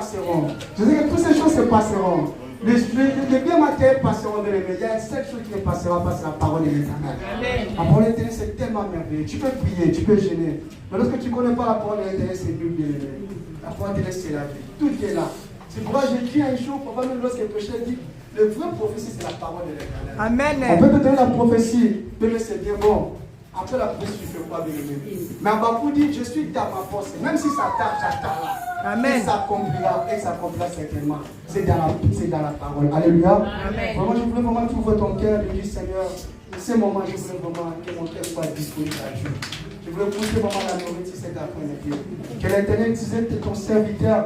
passeront. Je sais que toutes ces choses se passeront. Les biens matériels passeront de les médias. Il y a cette chose qui ne passera pas, c'est la parole de l'Éternel. La parole de l'Éternel, c'est tellement merveilleux. Tu peux prier, tu peux gêner. Mais lorsque tu ne connais pas la parole de l'Éternel, c'est nul, bien aimé. La parole de l'Éternel, c'est la vie. Tout est là. C'est pourquoi j'ai dit un jour, papa, même lorsque le prêcheur dit, le vrai prophétie, c'est la parole de l'Éternel. Amen. On peut te donner la prophétie, mais c'est bien bon. Après la prophétie, tu ne fais pas bien aimé. Mais Habakkuk dit, je suis dans ma force. Même si ça tarde, j'attends là. Amen. Et ça accomplira certainement. C'est dans la parole. Alléluia. Amen. Vraiment, je voulais vraiment que tu ouvres ton cœur et dire, Seigneur, ce moment, je voulais vraiment que mon cœur soit disponible à Dieu. Je voulais pousser vraiment la nourriture cet après-midi. Que l'Éternel disait que ton serviteur,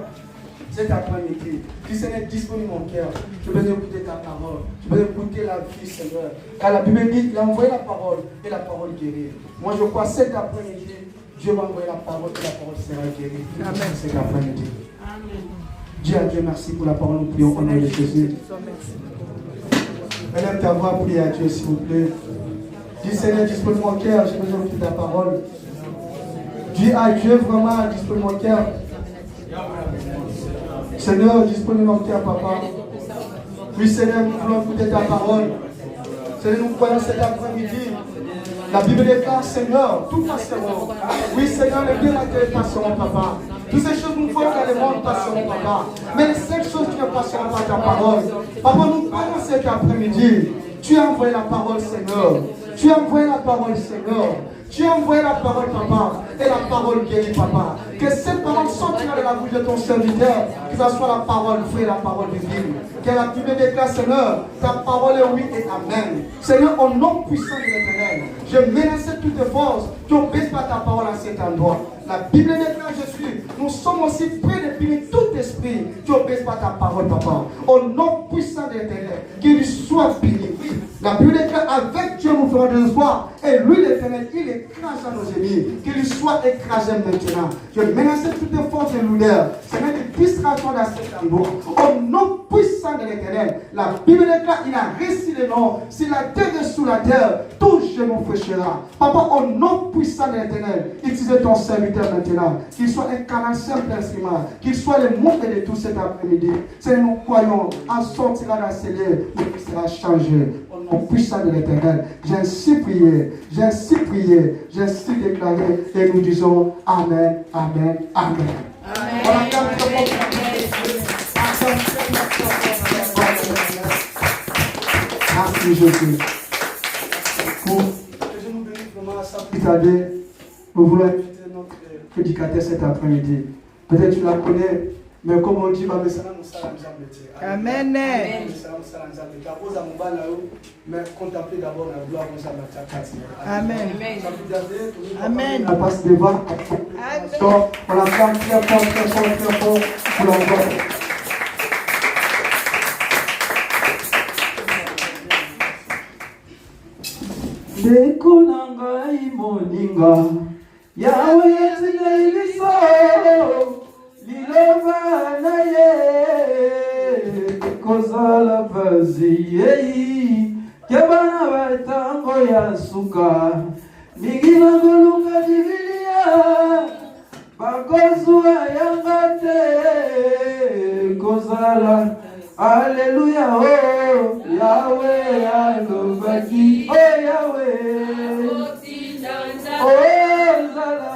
cet après-midi, que Seigneur disponible mon cœur. Je veux écouter ta parole. Je veux écouter la vie, Seigneur. Car la Bible dit, il a envoyé la parole et la parole guérit. Moi, je crois cet après-midi, Dieu va envoyer la parole et la parole sera guérie. Amen. Cet après-midi. Amen. Dis à Dieu merci pour la parole, nous prions au nom de Jésus. Élève ta voix, prie à Dieu s'il vous plaît. Dis Seigneur, dispose mon cœur, j'ai besoin de ta parole. Dis à Dieu vraiment, dispose mon cœur. Seigneur, dispose mon cœur, papa. Oui Seigneur, nous voulons écouter ta parole. Seigneur, nous croyons cet après-midi. La Bible déclare, Seigneur, tout passera. Oui, Seigneur, les biens matériels passeront, papa. Toutes ces choses nous voient dans le monde passeront, papa. Mais les 5 choses qui ne passeront pas ta parole. Papa, nous croyons cet après-midi. Tu as envoyé la parole, Seigneur. Tu as envoyé la parole, Seigneur. Tu as envoyé la parole, papa, et la parole guérit, papa. Que cette parole sortira de la bouche de ton serviteur, que ce soit la parole vraie, la parole divine. Que la Bible déclare, Seigneur, ta parole est oui et amen. Seigneur, au nom puissant de l'Éternel, je menace toutes tes forces, tu n'obéis pas ta parole à cet endroit. La Bible déclare, Jésus, nous sommes aussi prêts de punir tout esprit, tu n'obéis pas ta parole, papa. Au nom puissant de l'Éternel, qu'il soit puni. La Bible déclare, avec Dieu nous ferons des espoirs, et lui, l'Éternel, il écrase nos ennemis, qu'il soit écrasé maintenant. Je menace toutes les forces de l'odeur, Seigneur, des distractions dans cet endroit. Au nom puissant de l'Éternel, la Bible déclare, il a récit le nom, si la terre est sous la terre, tout genou fléchira. Papa, au nom puissant de l'Éternel, utilise ton serviteur maintenant, qu'il soit un canal simple instrument, qu'il soit le monde de tout cet après-midi. Seigneur, nous croyons, en sortira d'un scellé, il sera changé. Au nom puissant de l'Éternel, j'ai ainsi prié, j'ai ainsi prié, j'ai ainsi déclaré, et nous disons Amen, Amen, Amen. Merci Jésus. Pour que je nous bénisse vraiment à ça plus tarder, nous voulons inviter notre prédicateur cet après-midi. Peut-être tu la connais, mais comme on dit, Amen. Mais contemplez d'abord la gloire de sa Amen. Amen. On passe devant. On la ferme très fort, très fort, très fort pour la gloire. Dekunanga imoninga yawe yetina iliso lilova na ye kozala vazi yei kebana batango ya suka migina golunga divilia bakozua yanga te kozala Alléluia, oh Yahweh, alobaki, oh Yahweh, oh Zala,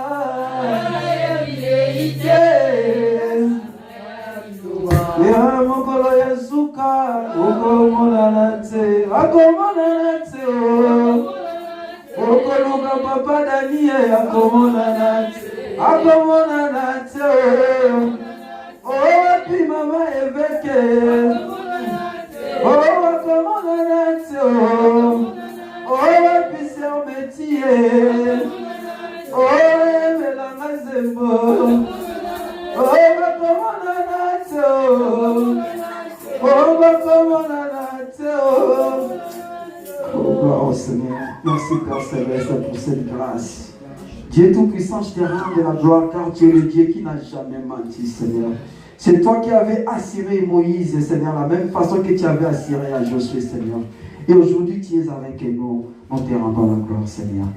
ya mokolo ya suka, okomona na te, okoluka papa Daniel, akomona na te, oh, puis maman évêque. Oh, comment on a dit? Oh, puis c'est un métier. Oh, mais la mazembo. Oh, comment on a dit? Oh, comment on a dit? Oh, gloire au Seigneur. Merci Père Céleste pour cette grâce. Dieu Tout-Puissant, je te rends de la gloire car tu es le Dieu qui n'a jamais menti, Seigneur. C'est toi qui avais assuré Moïse, Seigneur, la même façon que tu avais assuré à Josué, Seigneur. Et aujourd'hui, tu es avec nous. On te rend la gloire, Seigneur.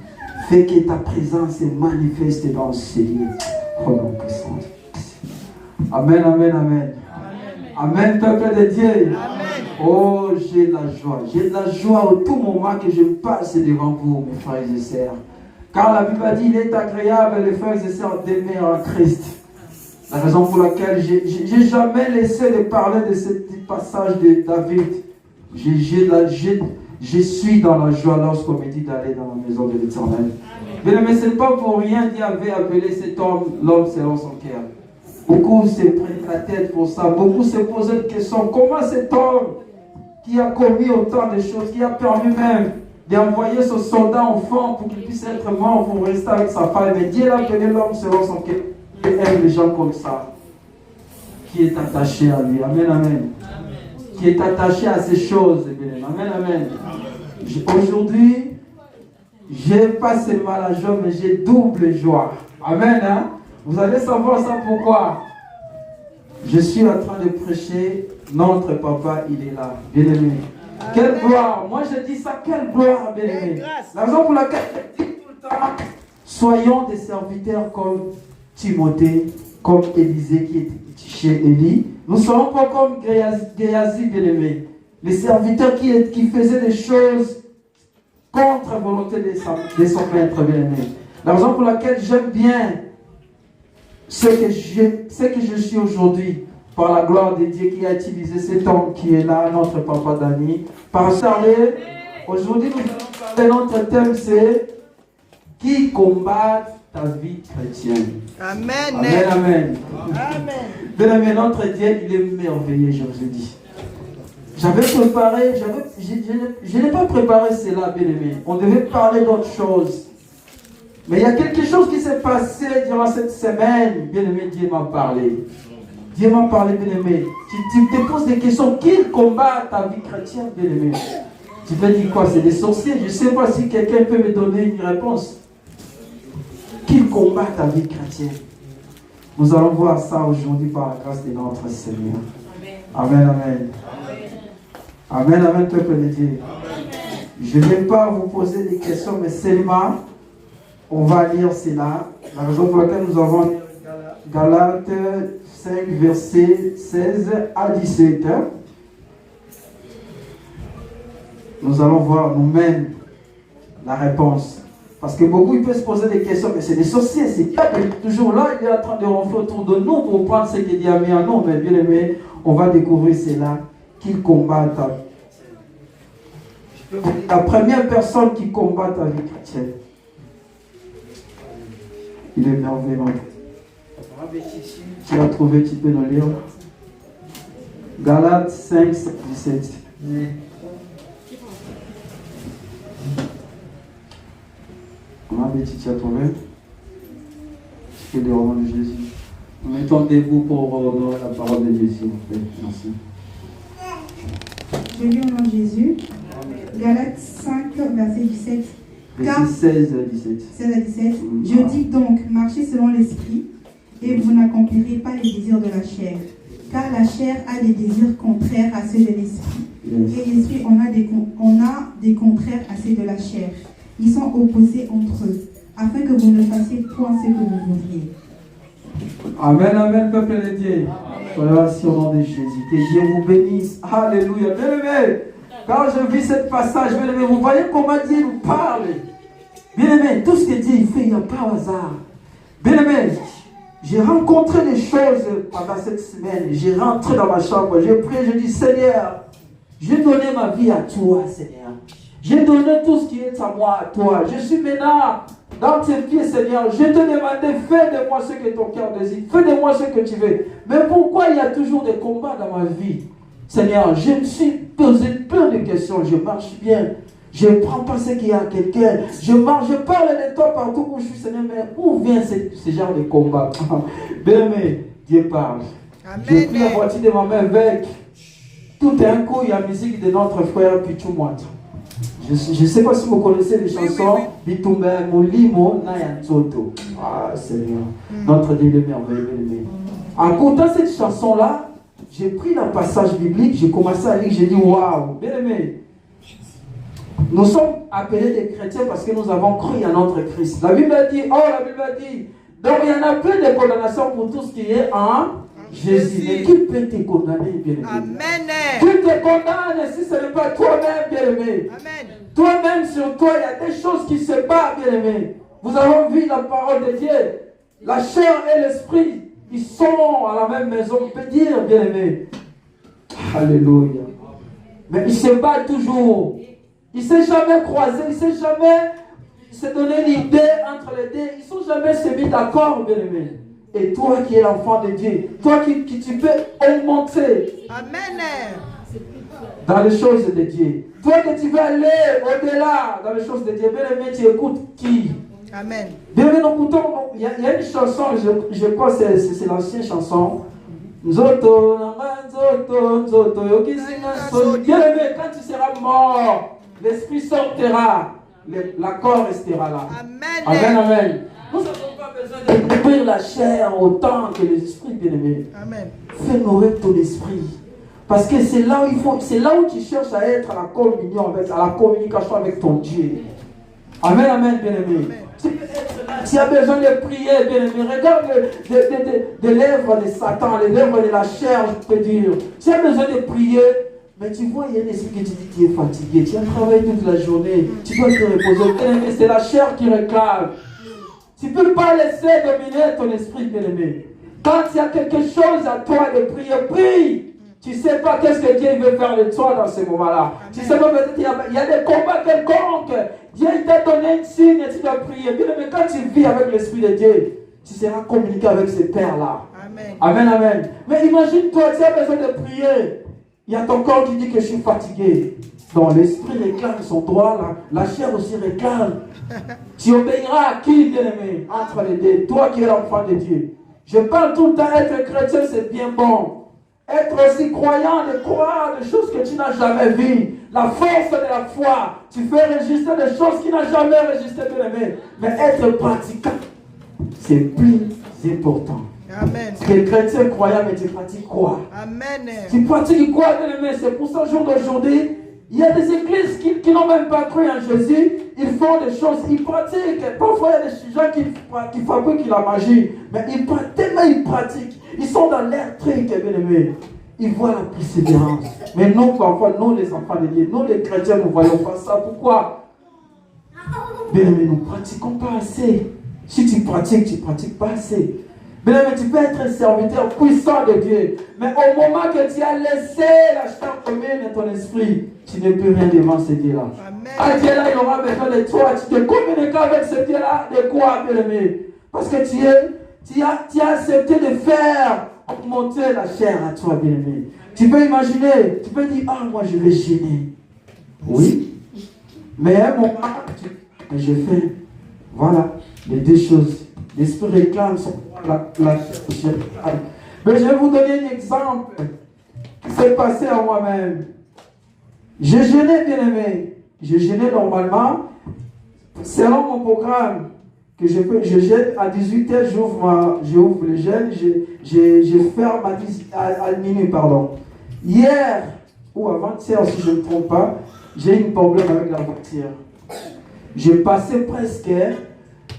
Fais que ta présence se manifeste dans ce lieu. Oh, mon puissant. Amen, amen, amen. Amen, peuple de Dieu. Amen. Oh, j'ai de la joie. J'ai de la joie au tout moment que je passe devant vous, mes frères et sœurs. Car la Bible dit, il est agréable, les frères et sœurs, d'aimer en Christ. La raison pour laquelle j'ai jamais laissé de parler de ce petit passage de David. Je suis dans la joie lorsqu'on me dit d'aller dans la maison de l'Éternel. Mais ce n'est pas pour rien Dieu avait appelé cet homme l'homme selon son cœur. Beaucoup se prennent la tête pour ça. Beaucoup se posent la question, comment cet homme qui a commis autant de choses, qui a permis même d'envoyer ce soldat en fond pour qu'il puisse être mort pour rester avec sa femme. Mais Dieu l'a appelé l'homme selon son cœur. Il aime les gens comme ça, qui est attaché à lui. Amen, amen. Qui est attaché à ces choses. Amen, amen. Aujourd'hui, j'ai pas seulement la joie, mais j'ai double joie. Amen, hein? Vous allez savoir ça pourquoi. Je suis en train de prêcher, notre papa, il est là. Bien aimé. Quelle gloire. Moi, je dis ça, quelle gloire, bien aimé. La raison pour laquelle je dis tout le temps, soyons des serviteurs comme Timothée, comme Élisée qui est chez Élie. Nous ne serons pas comme Géasi, bien aimé. Les serviteurs qui faisaient des choses contre la volonté de son maître, bien aimé. La raison pour laquelle j'aime bien ce que je suis aujourd'hui, par la gloire de Dieu qui a utilisé cet homme qui est là, notre papa Dani. Par parler, aujourd'hui nous allons parler, notre thème c'est qui combat ta vie chrétienne. Amen. Amen, amen. Amen. Bien aimé, notre Dieu, il est merveilleux, je vous ai dit. J'avais préparé, je n'ai pas préparé cela, bien aimé. On devait parler d'autre chose. Mais il y a quelque chose qui s'est passé durant cette semaine. Bien aimé, Dieu m'a parlé. Dieu m'a parlé, bien aimé. Tu te poses des questions. Qui combat ta vie chrétienne, bien aimé? Tu peux dire quoi? C'est des sorciers? Je ne sais pas si quelqu'un peut me donner une réponse. Qui combat ta vie chrétienne? Nous allons voir ça aujourd'hui par la grâce de notre Seigneur. Amen, amen. Amen, amen, peuple de Dieu. Je ne vais pas vous poser des questions, mais seulement, on va lire cela. La raison pour laquelle nous avons Galates 5, versets 16 à 17. Nous allons voir nous-mêmes la réponse. Parce que beaucoup ils peuvent se poser des questions, mais c'est des sorciers, c'est pas toujours là, il est en train de ronfler autour de nous pour prendre ce qu'il a mis en nous. Mais bien aimé, on va découvrir cela, qu'il combat ta vie. La première personne qui combat ta vie chrétienne, il est merveilleux. Tu as trouvé, tu peux le lire. Galates 5, 17. Tu as trouvé? C'est le roman de Jésus. Nous mettons debout pour honorer la parole de Jésus. Merci. Je lis au nom de Jésus. Galates 5, verset 17. Verset 16 à 17. 16 à 17. Je dis donc, marchez selon l'esprit, et vous n'accomplirez pas les désirs de la chair. Car la chair a des désirs contraires à ceux de l'esprit. Yes. Et l'esprit on a des contraires à ceux de la chair. Ils sont opposés entre eux, afin que vous ne fassiez point ce que vous voudriez. Amen, amen, peuple de Dieu. Soyez assis au nom de Jésus. Que Dieu vous bénisse. Alléluia. Bien aimé, quand je vis ce passage, bien aimé, vous voyez comment Dieu nous parle. Bien aimé, tout ce que Dieu fait, il n'y a pas au hasard. Bien aimé, j'ai rencontré des choses pendant cette semaine. J'ai rentré dans ma chambre, j'ai prié, j'ai dit, Seigneur, j'ai donné ma vie à toi, Seigneur. J'ai donné tout ce qui est à moi, à toi. Je suis maintenant dans tes pieds, Seigneur. Je te demande, fais de moi ce que ton cœur désire. Fais de moi ce que tu veux. Mais pourquoi il y a toujours des combats dans ma vie? Seigneur, je me suis posé plein de questions. Je marche bien. Je ne prends pas ce qu'il y a à quelqu'un. Je marche, je parle de toi partout où je suis, Seigneur. Mais où vient ce genre de combat? Bien aimé, Dieu parle. J'ai pris la voiture de ma main avec. Tout d'un coup, il y a la musique de notre frère Pichumouat. Je ne sais pas si vous connaissez les chansons. Bitumbe Molimo Nayanzoto. Ah Seigneur, notre Dieu est merveilleux. En écoutant cette chanson-là, j'ai pris le passage biblique, j'ai commencé à lire, j'ai dit waouh, bien aimé. Nous sommes appelés des chrétiens parce que nous avons cru en notre Christ. La Bible a dit, donc il y en a plein de condamnations pour tout ce qui est en Jésus. Mais qui peut te condamner, bien-aimé? Amen. Qui te condamne si ce n'est pas toi-même, bien-aimé? Amen. Toi-même, sur toi, il y a des choses qui se battent, bien-aimé. Vous avez vu la parole de Dieu. La chair et l'esprit, ils sont à la même maison. On peut dire, bien-aimé. Alléluia. Mais ils se battent toujours. Ils ne s'est jamais croisés. Ils ne s'est jamais se donné l'idée entre les deux. Ils ne sont jamais se mis d'accord, bien-aimé. Et toi qui es l'enfant de Dieu, toi qui tu peux augmenter. Amen. Dans les choses de Dieu. Toi que tu veux aller au-delà dans les choses de Dieu. Bien-aimé, tu écoutes qui? Amen. Bien-aimé, nous écoutons. Il y a une chanson, je crois que c'est l'ancienne chanson. Nzoto, nzoto, nzoto, bien-aimé, quand tu seras mort, l'esprit sortira, la corps restera là. Amen. Amen, amen. Nous n'avons pas besoin de détruire la chair autant que l'esprit, bien-aimé. Amen. Fais nourrir ton esprit. Parce que c'est là où c'est là où tu cherches à être à la communion à la communication avec ton Dieu. Amen, amen, bien-aimé. Tu as besoin de prier, bien-aimé. Regarde les lèvres de Satan, les lèvres de la chair, je peux dire. Tu as besoin de prier, mais tu vois, il y a un esprit qui te dit tu es fatigué, tu as travaillé toute la journée, tu dois te reposer. Bien-aimé, c'est la chair qui réclame. Tu ne peux pas laisser dominer ton esprit, bien-aimé. Quand il y a quelque chose à toi de prier, prie. Tu ne sais pas qu'est-ce que Dieu veut faire de toi dans ce moment-là. Tu ne sais pas, peut-être il y a des combats quelconques. Dieu t'a donné un signe et tu dois prier. Bien, mais quand tu vis avec l'Esprit de Dieu, tu seras communiqué avec ce Père-là. Amen. Amen, amen. Mais imagine-toi, tu as besoin de prier. Il y a ton corps qui dit que je suis fatigué. Donc l'Esprit réclame son droit, la chair aussi réclame. Tu obéiras à qui, bien-aimé? Entre les deux, toi qui es l'enfant de Dieu. Je parle tout le temps, être chrétien, c'est bien bon. Être aussi croyant, de croire des choses que tu n'as jamais vues. La force de la foi. Tu fais résister des choses qui n'ont jamais résisté, bien-aimé. Mais être pratiquant, c'est plus important. Amen. Tu es chrétien croyant, mais tu pratiques quoi? Amen. Tu pratiques quoi, bien-aimé? C'est pour ça, au jour d'aujourd'hui, il y a des églises qui n'ont même pas cru en Jésus. Ils font des choses, ils pratiquent. Parfois, il y a des gens qui fabriquent la magie. Mais tellement ils pratiquent. Ils sont dans l'air truc, bien-aimé. Ils voient la persévérance. Mais nous, parfois, nous, les enfants de Dieu, nous, les chrétiens, nous ne voyons pas ça. Pourquoi? Bien-aimé, nous ne pratiquons pas assez. Si tu pratiques pas assez. Bien-aimé, tu peux être un serviteur puissant de Dieu. Mais au moment que tu as laissé la chair commune de ton esprit, tu ne peux rien devant ce Dieu-là. À Dieu-là, il aura besoin de toi. Tu te communiques avec ce Dieu-là de quoi, bien-aimé? Parce que tu as accepté de faire augmenter la chair à toi, bien-aimé. Tu peux imaginer, tu peux dire, ah, moi je vais gêner. Oui. Mais à un moment, je fais. Voilà, les deux choses. L'esprit réclame la chair. Mais je vais vous donner un exemple qui s'est passé à moi-même. Je gênais, bien-aimé. Je gênais normalement. Selon mon programme, que je gêne à 18h, j'ouvre le jeûne, je ferme à minuit, pardon. Hier, ou avant-hier, si je ne me trompe pas, j'ai eu un problème avec la voiture. J'ai passé presque,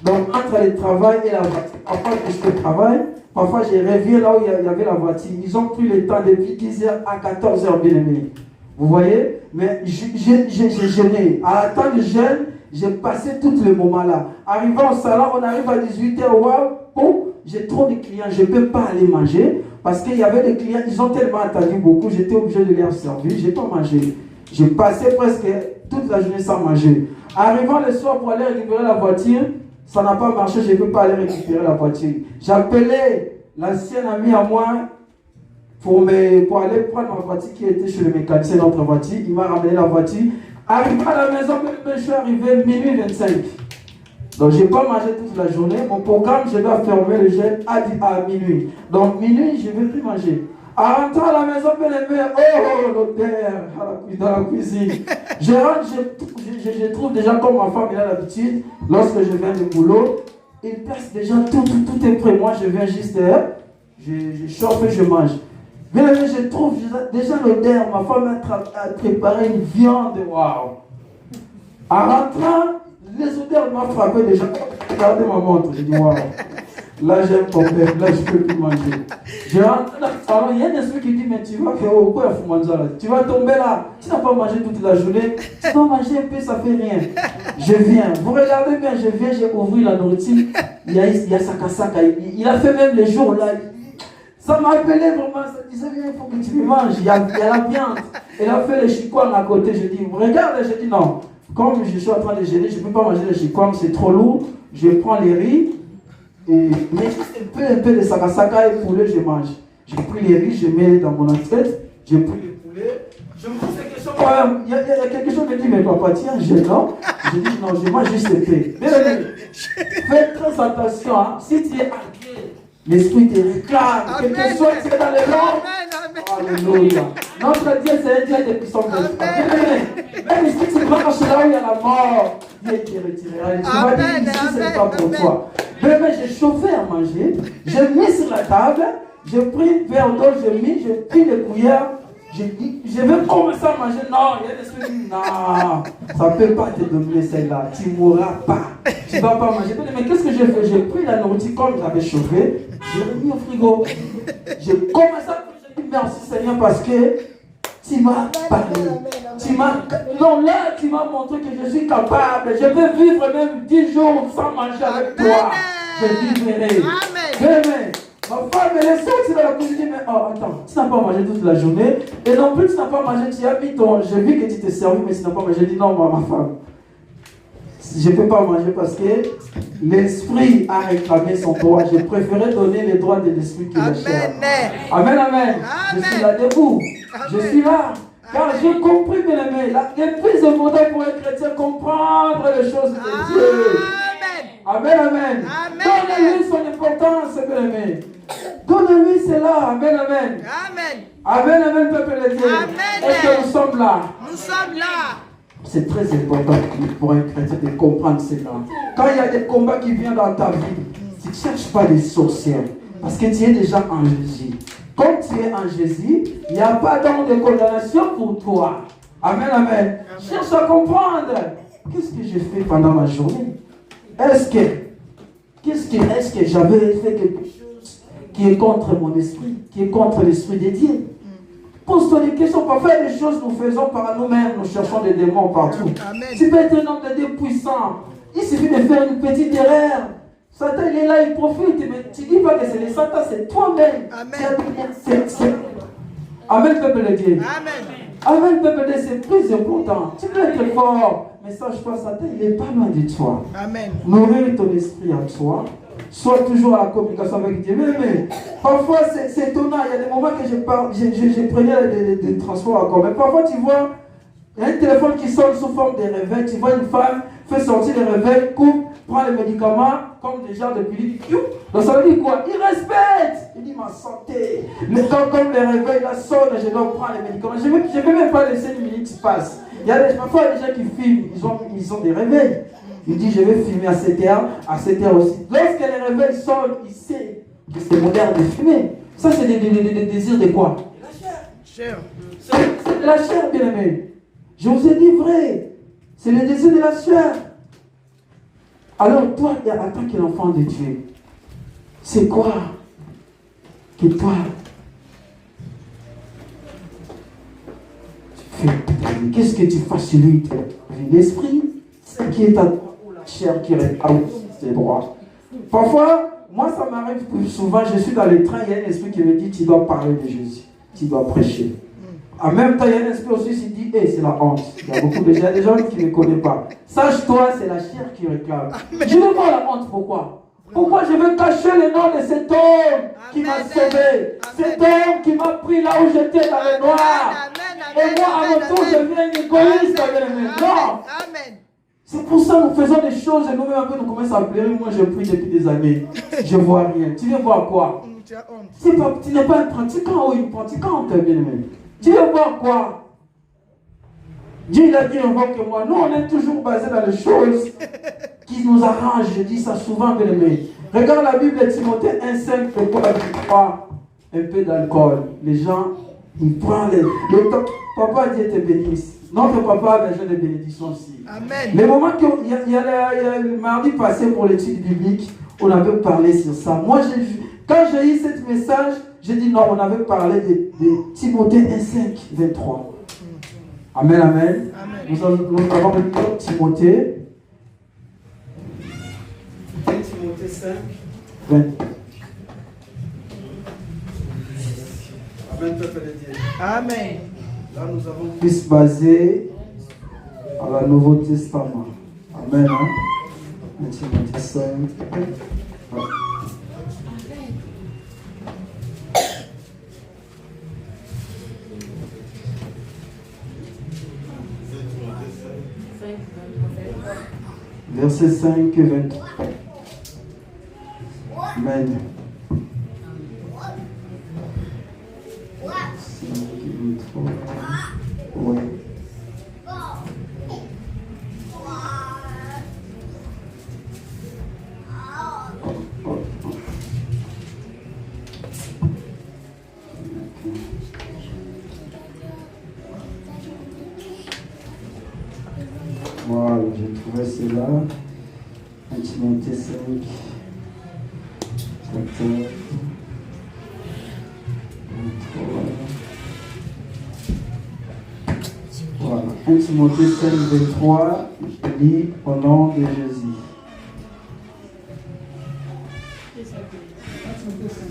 donc entre le travail et la voiture. Parfois, je fais le travail, parfois, j'ai reviens là où il y avait la voiture. Ils ont pris le temps depuis 10h à 14h, bien aimé. Vous voyez? Mais j'ai jeûné. À la temps du jeûne, j'ai passé tout le moment là. Arrivant au salon, on arrive à 18h. Waouh, j'ai trop de clients, je ne peux pas aller manger. Parce qu'il y avait des clients, ils ont tellement attendu beaucoup, j'étais obligé de les servir, je n'ai pas mangé. J'ai passé presque toute la journée sans manger. Arrivant le soir pour aller récupérer la voiture, ça n'a pas marché, je ne peux pas aller récupérer la voiture. J'ai appelé l'ancien ami à moi pour aller prendre ma voiture qui était chez le mécanicien, notre voiture. Il m'a ramené la voiture. Arrivé à la maison, je suis arrivé minuit 25. Donc, je n'ai pas mangé toute la journée. Mon programme, je dois fermer le jeûne à minuit. Donc, minuit, je ne vais plus manger. En rentrant à la maison, l'odeur dans la cuisine. Je rentre, je trouve déjà comme ma femme, il a l'habitude, lorsque je viens du boulot, il passe déjà, tout est prêt. Moi, je viens juste, je chauffe et je mange. Mais je trouve déjà l'odeur. Ma femme a préparé une viande. Waouh! En rentrant, les odeurs m'ont frappé déjà. Regardez ma montre. J'ai dit waouh! Là, j'aime ton père. Là, je ne peux plus manger. Je rentre dans le salon. Il y a un esprit qui dit, mais tu vas faire quoi à Foumanza? Tu vas tomber là. Tu n'as pas mangé toute la journée. Tu dois manger un peu, ça ne fait rien. Je viens. Vous regardez bien, je viens, j'ai ouvert la nourriture. Il y a Saka. Il a fait même les jours là. Ça m'a appelé vraiment. Ça disait, il faut que tu me manges. Il y a la viande. Il a fait les chikwang à côté. Je dis, regarde. Je dis, non. Comme je suis en train de gêner, je ne peux pas manger les chikwang. C'est trop lourd. Je prends les riz. Mais un peu de sakasaka et poulet, je mange. J'ai pris les riz, je mets dans mon assiette. J'ai pris le poulet. Je me pose la question. Il y a quelque chose qui dit, mais papa, tiens, je non. Je dis, non, je mange juste le pain. Mais fais très attention. Hein. Si tu es inquiet, l'esprit te réclame. Quelque chose, tu es dans les langues. Alléluia. Notre Dieu, c'est un Dieu de puissance. Même si tu marches là où il y a la mort, Dieu te retirera. Tu vas dire, ici, ce n'est pas pour toi. Mais j'ai chauffé à manger, j'ai mis sur la table, j'ai pris le verre d'eau, j'ai pris les cuillères, j'ai dit, je vais commencer à manger. Non, il y a des trucs qui disent, non, ça ne peut pas te dominer celle-là, tu ne mourras pas, tu ne vas pas manger. Mais qu'est-ce que j'ai fait? J'ai pris la nourriture comme j'avais chauffé, j'ai mis au frigo. J'ai commencé à manger, j'ai dit merci Seigneur parce que tu m'as parlé. Non, là, tu m'as montré que je suis capable. Je peux vivre même 10 jours sans manger avec toi. Je vivrai. Amen. Ma femme, elle est sortie dans la cuisine. Mais oh, attends, tu n'as pas mangé toute la journée. Et non plus, tu n'as pas mangé. Tu as mis ton. J'ai vu que tu t'es servi, mais tu n'as pas mangé. J'ai dit non, ma femme. Je ne peux pas manger parce que l'esprit a réclamé son droit. J'ai préféré donner les droits de l'esprit qui est cher. Amen. Je suis là debout. Je suis là. Car j'ai compris, bien aimé, le plus important pour un chrétien, comprendre les choses de Dieu. Amen. Donnez-lui son importance, bien aimé. Donnez-lui cela. Amen, peuple de Dieu. Est-ce que nous sommes là? Nous sommes là. C'est très important pour un chrétien de comprendre cela. Quand il y a des combats qui viennent dans ta vie, tu ne cherches pas les sorcières. Parce que tu es déjà en Jésus. Comme tu es en Jésus, il n'y a pas de condamnation pour toi. Amen. Cherche à comprendre. Qu'est-ce que j'ai fait pendant ma journée? Est-ce que j'avais fait quelque chose qui est contre mon esprit, qui est contre l'esprit de Dieu? Pose-toi des questions. Parfois, les choses nous faisons par nous-mêmes. Nous cherchons des démons partout. Tu peux être un homme de Dieu puissant. Il suffit de faire une petite erreur. Satan, il est là, il profite. Mais tu ne dis pas que c'est le Satan, c'est toi-même. Amen, peuple de Dieu. Amen, peuple de Dieu, c'est plus important. Tu peux être fort, mais sache pas, Satan, il n'est pas loin de toi. Amen. Nourrir ton esprit à toi. Sois toujours à la communication avec Dieu. Mais parfois, c'est étonnant. Il y a des moments que je prenais des transports en commun. Parfois, tu vois, il y a un téléphone qui sonne sous forme de réveil. Tu vois une femme fait sortir le réveil, coupe, prend les médicaments, comme des gens de pilule. Donc ça veut dire quoi? Il respecte. Il dit ma santé. Mais comme le réveil là sonne, je dois prendre les médicaments. Je ne vais même pas laisser une minute passe. Parfois, il y a des gens qui filment, ils ont des réveils. Il dit, je vais filmer à 7h aussi. Lorsque les réveils sonnent, il sait que c'est moderne de filmer. Ça, c'est des désirs de quoi? C'est de la chair, bien aimé. Je vous ai dit vrai. C'est le désir de la chair. Alors, toi, en tant qu'enfant de Dieu, c'est quoi que toi, tu fais? Qu'est-ce que tu facilites? L'esprit, ce qui est à toi. Chair qui réclame ses droits. Parfois, moi ça m'arrive plus souvent, je suis dans les trains, il y a un esprit qui me dit tu dois parler de Jésus, tu dois prêcher. En même temps, il y a un esprit aussi qui dit c'est la honte. Il y a beaucoup de gens, des gens qui ne connaissent pas. Sache-toi, c'est la chair qui réclame. Je veux pas la honte, pourquoi? Pourquoi je veux cacher le nom de cet homme qui m'a sauvé? Cet homme qui m'a pris là où j'étais dans le noir. Et moi, à mon tour, je viens égoïste avec mes non. C'est pour ça que nous faisons des choses et nous-mêmes nous commençons à pleurer. Moi, je prie depuis des années. Je ne vois rien. Tu veux voir quoi? Tu n'es pas un pratiquant ou une pratiquante, bien-aimé. Tu veux voir quoi? Dieu il a dit invoque-moi. Nous, on est toujours basé dans les choses qui nous arrangent. Je dis ça souvent, bien-aimé. Regarde la Bible de Timothée 1,5, pourquoi il croit un peu d'alcool. Les gens, ils prennent le temps. Papa, Dieu te bénisse. Notre papa a besoin de bénédictions aussi. Amen. Le moment qu'il y a le mardi passé pour l'étude biblique, on avait parlé sur ça. Moi, quand j'ai eu ce message, j'ai dit non, on avait parlé de Timothée 1,5, 23. Amen, amen. Nous avons lu Timothée. 1 Timothée 5, 20. Amen, peuple de Dieu. Amen. Là, nous avons pu se baser à la Nouveau Testament. Amen. Hein? 1 Timothée 5. Ouais. Verset 5 et 23. Amen. 5 et 23. Oui. Voilà, j'ai trouvé cela. 1 Timothée 5. Voilà. 1 Timothée 5, 23. Je lis au nom de Jésus.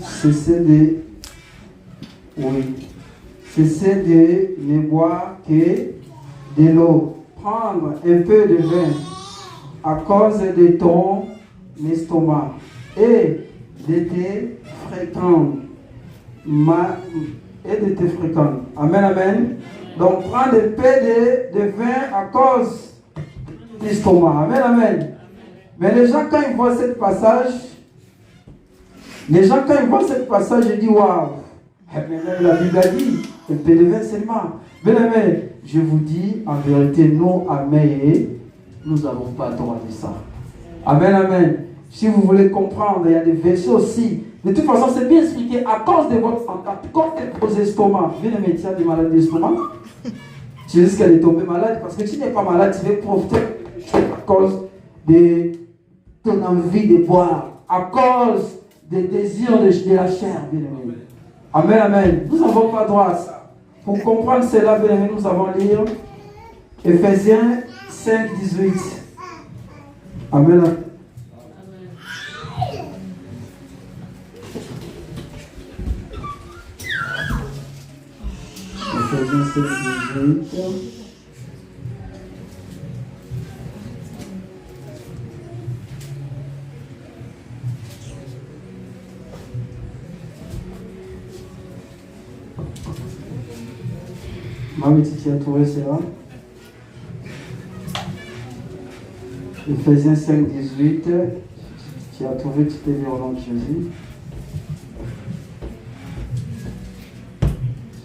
Cessez de ne boire que de l'eau. Prendre un peu de vin à cause de ton estomac et de tes fréquentes. Amen, amen. Donc, prendre un peu de vin à cause de l'estomac. Amen, amen. Mais les gens, quand ils voient ce passage, ils disent waouh. La Bible a dit un peu de vin seulement. Bien aimé, je vous dis en vérité, nous, amen, nous n'avons pas le droit de ça. Amen, amen. Si vous voulez comprendre, il y a des versets aussi. De toute façon, c'est bien expliqué. À cause de votre santé, à cause de vos estomacs. Bien aimé, tu as des maladies d'estomac. Tu risques qu'elle est tombée malade parce que tu n'es pas malade, tu vas profiter à cause de ton envie de boire, à cause des désirs de la chair. Bien aimé. Amen, amen. Nous n'avons pas droit à ça. Pour comprendre cela, bien aimé, nous allons lire Ephésiens 5, 18. Amen. Ephésiens 5, 18. Maman, tu as trouvé cela? Ephésiens 5, 18. Tu as trouvé, tu peux lire au nom de Jésus.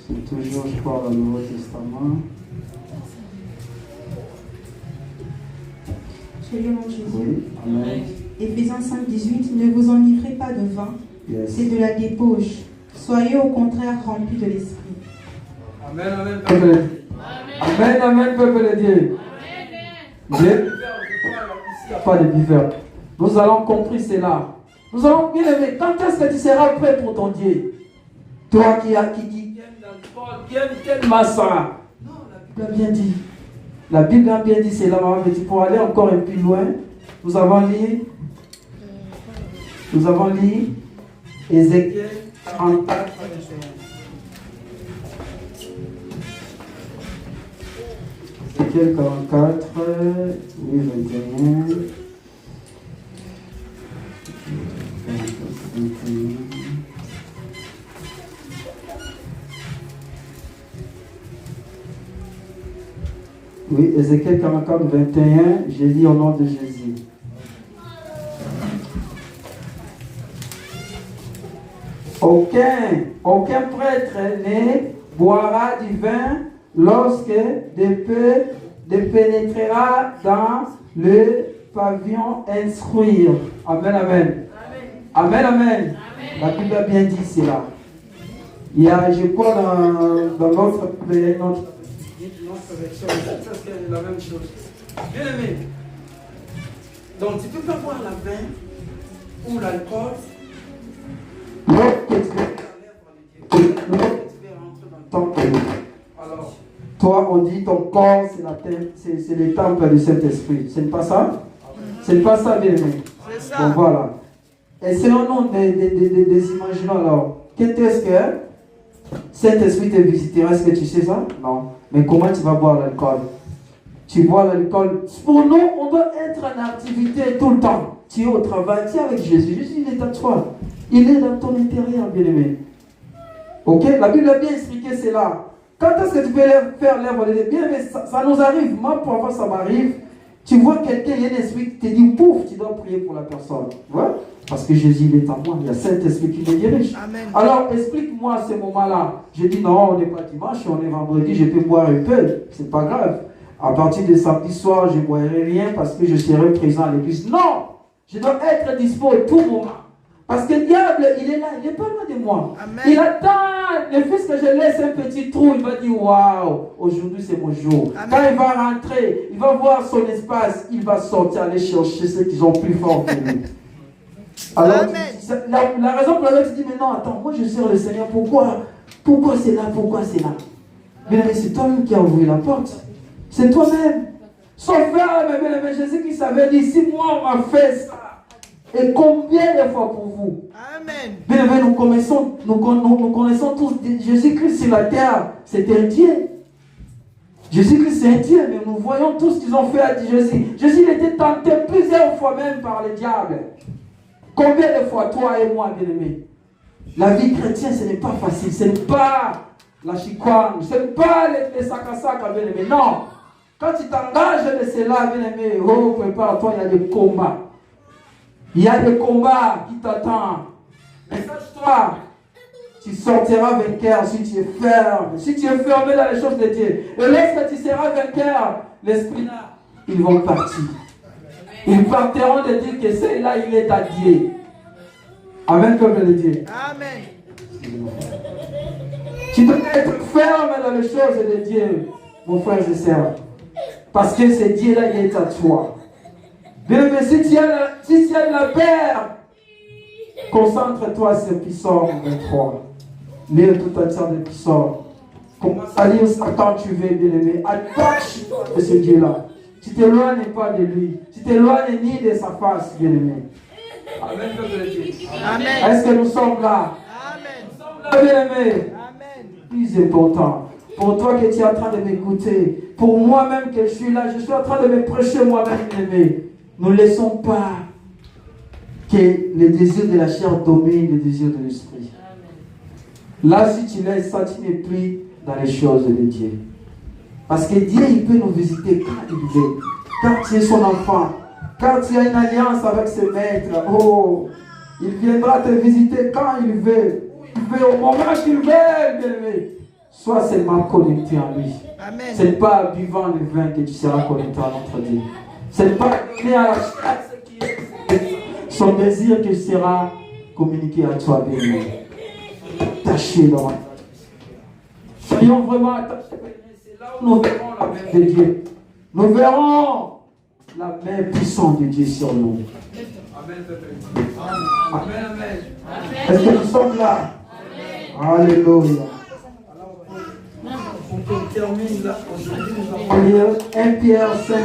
C'est toujours, je crois, le Nouveau Testament. Je lis au nom de Jésus. Oui, amen. Ephésiens 5, 18. Ne vous enivrez pas de vin, c'est de la débauche. Soyez au contraire remplis de l'esprit. Amen, amen, peuple de Dieu. Amen, amen, peuple de Dieu. Ici, il n'y a pas de buveur. Nous allons comprendre cela. Nous allons bien aimer. Quand est-ce que tu seras prêt pour ton Dieu? Toi qui aimes l'alcool, qui aimes quelle massa? Non, la Bible a bien dit. La Bible a bien dit cela, maman. Mais pour aller encore un peu plus loin, nous avons lu Ézéchiel 44. Ézéchiel 44, oui, 21. Oui, Ézéchiel 44, 21, j'ai dit au nom de Jésus. Aucun prêtre ne boira du vin lorsque de pénétrera dans le pavillon instruire. Amen, amen. Amen, amen. La Bible a bien dit cela. Il y a, je crois, dans notre Bible, notre version, c'est la même chose. Bien aimé. Donc, tu ne peux pas boire la vin ou l'alcool, lorsque tu vas rentrer dans le temple, alors, toi, on dit ton corps, c'est le temple du Saint-Esprit. Ce n'est pas ça? Ce n'est pas ça, bien aimé. C'est ça. Donc voilà. Et selon des imaginons alors, qu'est-ce que Saint-Esprit te visitera? Est-ce que tu sais ça? Non. Mais comment tu vas boire l'alcool? Tu bois l'alcool. Pour nous, on doit être en activité tout le temps. Tu es au travail, tu es avec Jésus. Jésus, il est à toi. Il est dans ton intérieur, bien-aimé. Ok? La Bible a bien expliqué cela. Quand est-ce que tu peux faire l'œuvre de Dieu? Bien, mais ça nous arrive. Moi, parfois, ça m'arrive. Tu vois quelqu'un, il y a un esprit qui te dit, pouf, tu dois prier pour la personne. Ouais? Parce que Jésus, il est en moi. Il y a Saint-Esprit qui me dirige. Amen. Alors, explique-moi à ce moment-là. Je dis, non, on n'est pas dimanche, on est vendredi, je peux boire un peu. C'est pas grave. À partir de samedi soir, je ne boirai rien parce que je serai présent à l'église. Non! Je dois être dispo à tout moment. Parce que le diable, il est là, il n'est pas loin de moi. Amen. Il attend le fils que je laisse un petit trou, il va dire, waouh, aujourd'hui c'est mon jour. Amen. Quand il va rentrer, il va voir son espace, il va sortir, aller chercher ceux qui sont plus forts que lui. Alors, la raison pour laquelle tu dis, mais non, attends, moi je sers le Seigneur, pourquoi c'est là, pourquoi c'est là? Mais c'est toi-même qui as ouvert la porte. C'est toi-même. Son frère, mais Jésus qui savait dire, si moi on m'a fait ça, et combien de fois pour vous? Amen. Bien, nous connaissons tous Jésus-Christ sur la terre, c'était un Dieu. Jésus-Christ c'est un Dieu, mais nous voyons tous ce qu'ils ont fait à Jésus. Jésus il était tenté plusieurs fois même par le diable. Combien de fois, toi et moi, bien-aimés? La vie chrétienne, ce n'est pas facile. Ce n'est pas la chikwang, ce n'est pas les sakasaka, bien-aimés. Non. Quand tu t'engages de cela, bien-aimé, oh, prépare-toi, il y a des combats. Il y a des combats qui t'attendent. Mais sache-toi, tu sortiras vainqueur si tu es ferme. Si tu es fermé dans les choses de Dieu. Et lorsque tu seras vainqueur, l'esprit là, ils vont partir. Ils partiront de dire que celui-là, il est à Dieu. Amen, comme le Dieu. Amen. Tu dois être ferme dans les choses de Dieu, mon frère et sœur. Parce que ce Dieu-là, il est à toi. Bien, mais si tu as la paix, concentre-toi sur Psaume 23. Lis tout entier de Psaume. Commence à lire ça quand tu veux, bien aimé. Attache-toi de ce Dieu-là. Tu ne t'éloignes pas de lui. Tu ne t'éloignes ni de sa face, bien aimé. Amen. Amen. Est-ce que nous sommes là? Amen. Nous sommes là, bien aimé. Amen. Plus important. Pour toi que tu es en train de m'écouter, pour moi-même que je suis là, je suis en train de me prêcher moi-même, bien aimé. Ne laissons pas que les désirs de la chair dominent les désirs de l'esprit. Là, si tu laisses ça, tu n'es plus dans les choses de Dieu. Parce que Dieu, il peut nous visiter quand il veut. Quand tu es son enfant, quand tu as une alliance avec ce maître, oh, il viendra te visiter quand il veut. Il veut au moment qu'il veut, bien-aimé. Sois seulement connecté en lui. Amen. Ce n'est pas en buvant le vin que tu seras connecté à notre Dieu. Ce n'est pas donné à la chasse qui est son désir qui sera communiqué à toi, bien-aimé. Attaché dans la vie. Soyons vraiment attachés. C'est là où nous verrons la main de Dieu. Nous verrons la main puissante de Dieu sur nous. Amen. Amen. Amen. Est-ce que nous sommes là? Amen. Alléluia. On termine là. Aujourd'hui, nous allons lire 1 Pierre 5.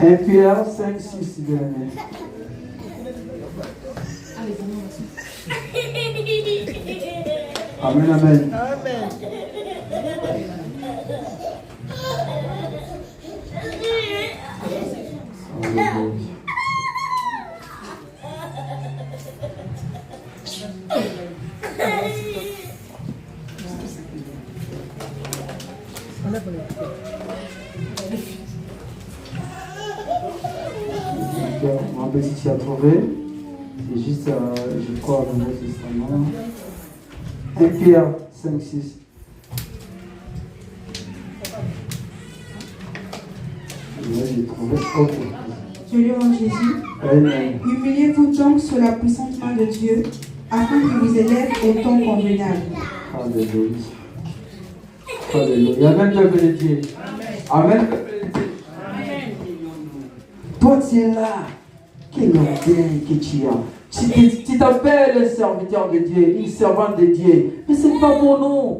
1 Pierre 5, 6, bien aimé. Amen, amen. Amen. Si tu as trouvé, c'est juste, je crois, dans le Nouveau Testament. 1 Pierre 5, 6. Là, j'ai trouvé. Ok. Je lis en Jésus. Amen. Humiliez-vous donc sous la puissante main de Dieu, afin qu'il vous élève au temps convenable. Alléluia. Alléluia. Amen, peuple de Dieu. Amen, peuple de Dieu. Toi, tu es là. Quel orgueil que tu as. Tu t'appelles serviteur de Dieu, une servante de Dieu. Mais ce n'est pas pour nous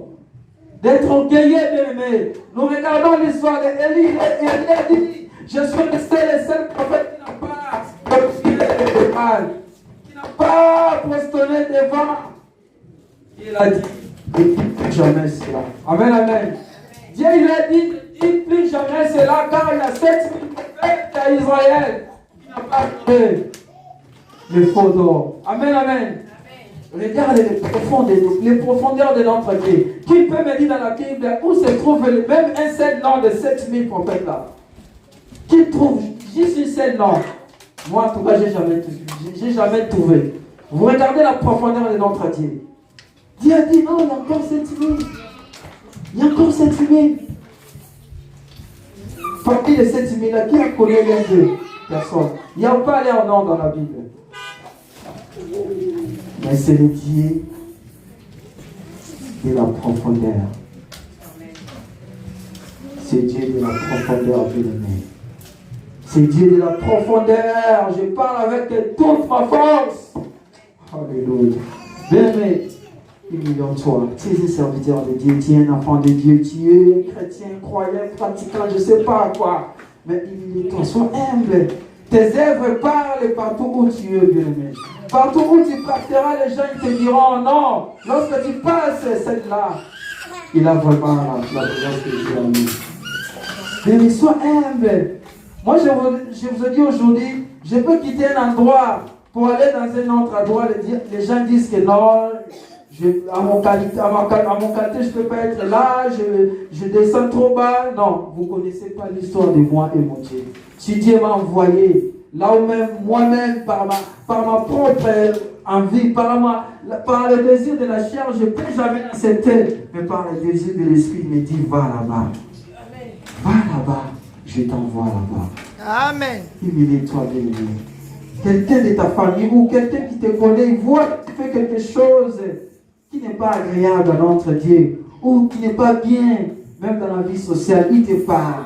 d'être orgueilleux, bien-aimés. Nous regardons l'histoire d'Élie. Élie a dit, je suis resté le seul prophète qui n'a pas obéi le mal, qui n'a pas postonné devant. Il a dit, ne dis plus jamais cela. Amen, amen. Dieu, il a dit, ne dis plus jamais cela, car il y a 7000 prophètes à Israël qui n'ont pas trouvé le faux d'or. Amen, amen. Regarde les profondeurs de notre Dieu. Qui peut me dire dans la Bible où se trouve même un seul nom de 7000 prophètes là? Qui trouve juste un seul nom? Moi, en tout cas, j'ai jamais trouvé. Vous regardez la profondeur de notre Dieu. Dieu a dit, non, il y a encore 7000. Il y a encore 7000. Parmi les 7000 là, qui a connu les deux personnes? Il n'y a pas leur nom dans la Bible. Mais c'est le Dieu de la profondeur. C'est Dieu de la profondeur, bien-aimé. C'est Dieu de la profondeur. Je parle avec toute ma force. Alléluia. Bien-aimé, humilie-toi. Tu es un serviteur de Dieu, tu es un enfant de Dieu, tu es un chrétien, croyant, pratiquant, je ne sais pas quoi. Mais humilie-toi, sois humble. Tes œuvres parlent partout où tu es, bien-aimé. Partout où tu partiras, les gens te diront non. Lorsque tu passes celle-là, il a vraiment la présence de Dieu en nous. Mais sois humble. Moi, je vous ai dit aujourd'hui, je peux quitter un endroit pour aller dans un autre endroit. Les gens disent que non, à mon qualité, je ne peux pas être là, je descends trop bas. Non, vous ne connaissez pas l'histoire de moi et mon Dieu. Si Dieu m'a envoyé, là où même moi-même, par ma propre envie, par le désir de la chair, je ne peux jamais accepter. Mais par le désir de l'esprit, il me dit, va là-bas. Va là-bas, je t'envoie là-bas. Amen. Humilie-toi, bien-aimé. Quelqu'un de ta famille ou quelqu'un qui te connaît, il voit que tu fais quelque chose qui n'est pas agréable à notre Dieu ou qui n'est pas bien, même dans la vie sociale, il te parle.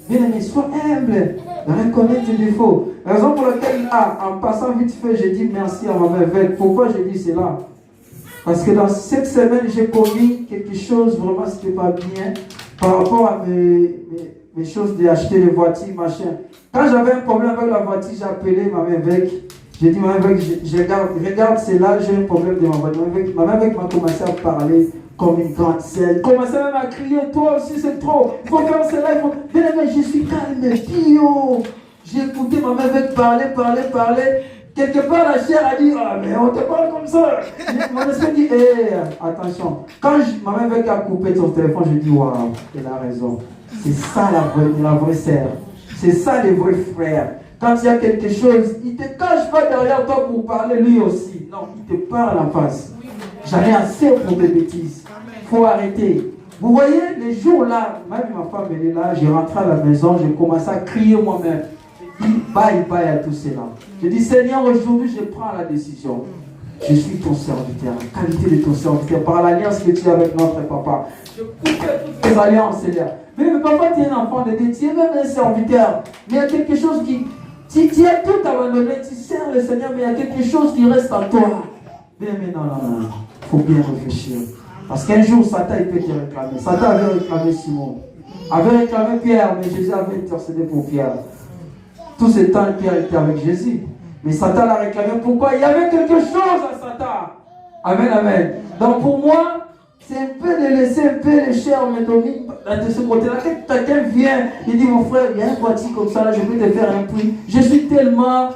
Bien-aimé, sois humble, reconnais tes défauts. La raison pour laquelle, là, en passant vite fait, j'ai dit merci à ma mère Velle. Pourquoi j'ai dit cela? Parce que dans cette semaine, j'ai commis quelque chose, vraiment, ce n'était pas bien, par rapport à mes choses d'acheter les voitures, machin. Quand j'avais un problème avec la voiture, j'ai appelé ma mère Velle. J'ai dit, ma mère Velle, regarde, c'est là, j'ai un problème de ma voiture. Ma mère Velle m'a commencé à parler comme une grande selle. Commençait même à crier, toi aussi c'est trop, il faut faire cela, il faut... Bien aimé, je suis calme, pio. J'ai écouté ma mère avec parler. Quelque part la chair a dit, ah mais on te parle comme ça. Mon esprit dit, attention. Quand ma mère avec a coupé son téléphone, j'ai dit, waouh, elle a raison. C'est ça la vraie sœur. C'est ça les vrais frères. Quand il y a quelque chose, il ne te cache pas derrière toi pour parler lui aussi. Non, il te parle en face. J'en ai assez pour des bêtises. Il faut arrêter. Vous voyez, les jours là, même ma femme elle est là, je rentre à la maison, je commence à crier moi-même. Bye bye à tout cela. Je dis, Seigneur, aujourd'hui je prends la décision. Je suis ton serviteur, la qualité de ton serviteur, par l'alliance que tu as avec notre papa. Je coupe toutes les alliances, Seigneur. Mais papa, tu es un enfant de Dieu, tu es même un serviteur. Mais il y a quelque chose qui... Tu as tout abandonné, tu sers le Seigneur, mais il y a quelque chose qui reste en toi. Mais non. Il faut bien réfléchir. Parce qu'un jour, Satan, il peut te réclamer. Satan avait réclamé Simon. Avait réclamé Pierre, mais Jésus avait intercédé pour Pierre. Tout ce temps, Pierre était avec Jésus. Mais Satan l'a réclamé. Pourquoi? Il y avait quelque chose à Satan. Amen. Donc pour moi, c'est un peu de laisser un peu les chairs me dominer de ce côté-là. Quand quelqu'un vient, il dit, mon frère, il y a un voiture comme ça, là, je peux te faire un prix. Je suis tellement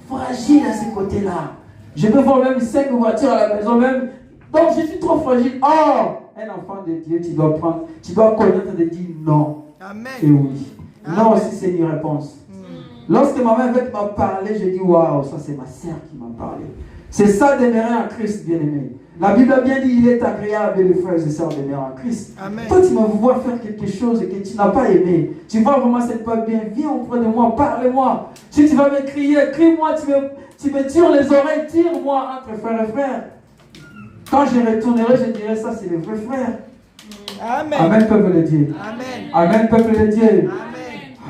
fragile à ce côté-là. Je peux voir même 5 voitures à la maison même. Donc je suis trop fragile. Oh, un enfant de Dieu, tu dois connaître de dire non. Amen. Et oui. Non aussi, c'est une réponse. Lorsque ma mère m'a parlé, j'ai dit, waouh, ça c'est ma sœur qui m'a parlé. C'est ça demeurer en Christ, bien-aimé. La Bible a bien dit, il est agréable, les frères et sœurs, demeurer en Christ. Amen. Toi, tu me vois faire quelque chose que tu n'as pas aimé. Tu vois vraiment, c'est pas bien. Viens auprès de moi, parle-moi. Si tu vas me crier, crie-moi, tu me tires les oreilles, tire-moi entre frères et frères. Quand je retournerai, je dirai, ça c'est les vrais frères. Amen. Amen, peuple de Dieu. Amen. Amen, peuple de Dieu. Amen.